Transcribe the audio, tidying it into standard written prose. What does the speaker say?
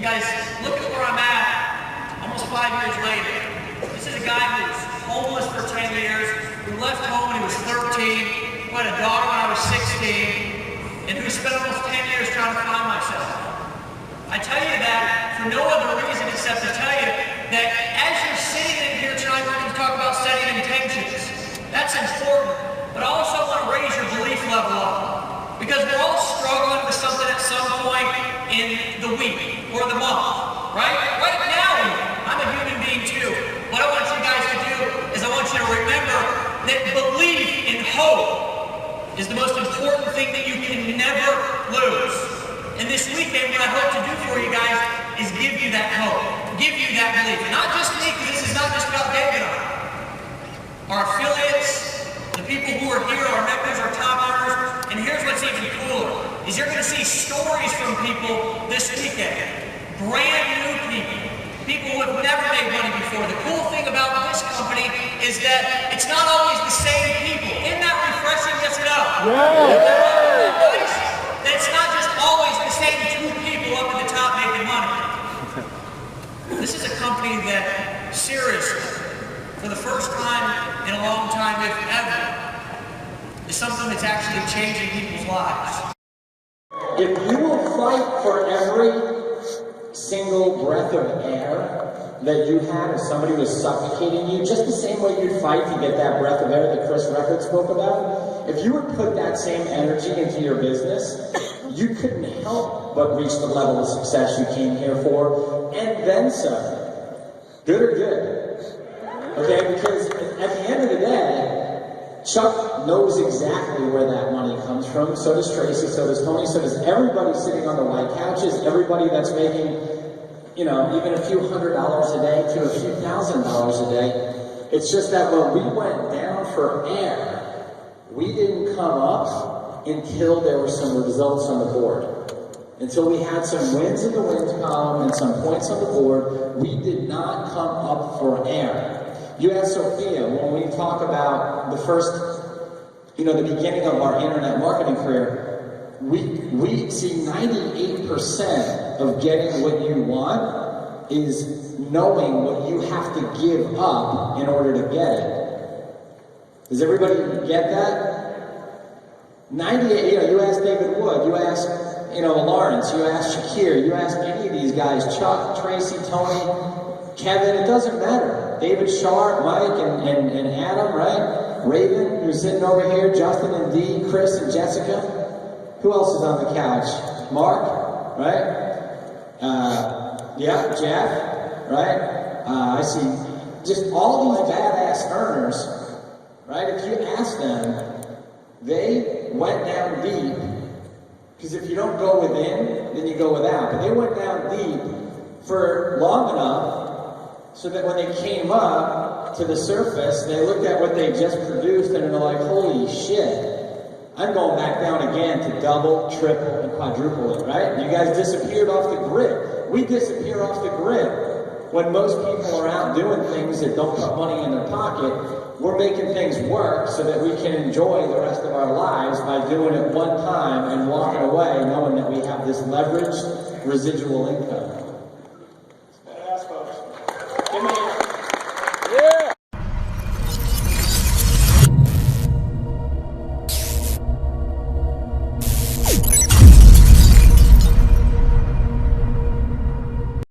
guys, look at where I'm at almost 5 years later. This is a guy who was homeless for 10 years, who left home when he was 13, who had a daughter when I was 16, and who spent almost 10 years trying to find myself. I tell you that for no other reason except to tell you that as you're sitting in here tonight, we're going to talk about setting intentions. That's important, but I also want to raise your belief level up. Because we're all struggling with something at some point in the week or the month, right? Right now, I'm a human being too. What I want you guys to do is I want you to remember that belief in hope is the most important thing that you can never lose. And this weekend, what I hope to do for you guys is give you that hope, give you that belief. And not just me, because this is not just about David and I. Our affiliates, the people who are here, our members, our top earners, and here's what's even cooler, is you're going to see stories from people this weekend. Brand new people. People who have never made money before. The cool thing about this company is that it's not always the same people. Isn't that refreshing? Yes or no? Yeah. That it's not just always the same two people up at the top making money. This is a company that, seriously, for the first time in a long time, if ever, is something that's actually changing people's lives. If you will fight for every single breath of air that you had if somebody was suffocating you, just the same way you'd fight to get that breath of air that Chris Record spoke about, if you would put that same energy into your business, you couldn't help but reach the level of success you came here for, and then some. Good or good? Okay, because at the end of the day, Chuck knows exactly where that money comes from. So does Tracy, so does Tony, so does everybody sitting on the white couches, everybody that's making, you know, even a few $100s a day to a few $1,000s a day. It's just that when we went down for air, we didn't come up until there were some results on the board. Until we had some wins in the wins column and some points on the board, we did not come up for air. You asked Sophia, when we talk about the first, the beginning of our internet marketing career, we see 98% of getting what you want is knowing what you have to give up in order to get it. Does everybody get that? 98, you ask David Wood, you ask, Lawrence, you ask Shakir, you ask any of these guys, Chuck, Tracy, Tony, Kevin, it doesn't matter. David Sharpe, Mike, and Adam, right? Raven, who's sitting over here, Justin and Dee, Chris and Jessica. Who else is on the couch? Mark, right? Jeff, right? I see just all these badass earners, right? If you ask them, they went down deep. Because if you don't go within, then you go without. But they went down deep for long enough so that when they came up to the surface, they looked at what they just produced and they're like, holy shit, I'm going back down again to double, triple, and quadruple it, right? You guys disappeared off the grid. We disappear off the grid. When most people are out doing things that don't put money in their pocket, we're making things work so that we can enjoy the rest of our lives by doing it one time and walking away knowing that we have this leveraged residual income.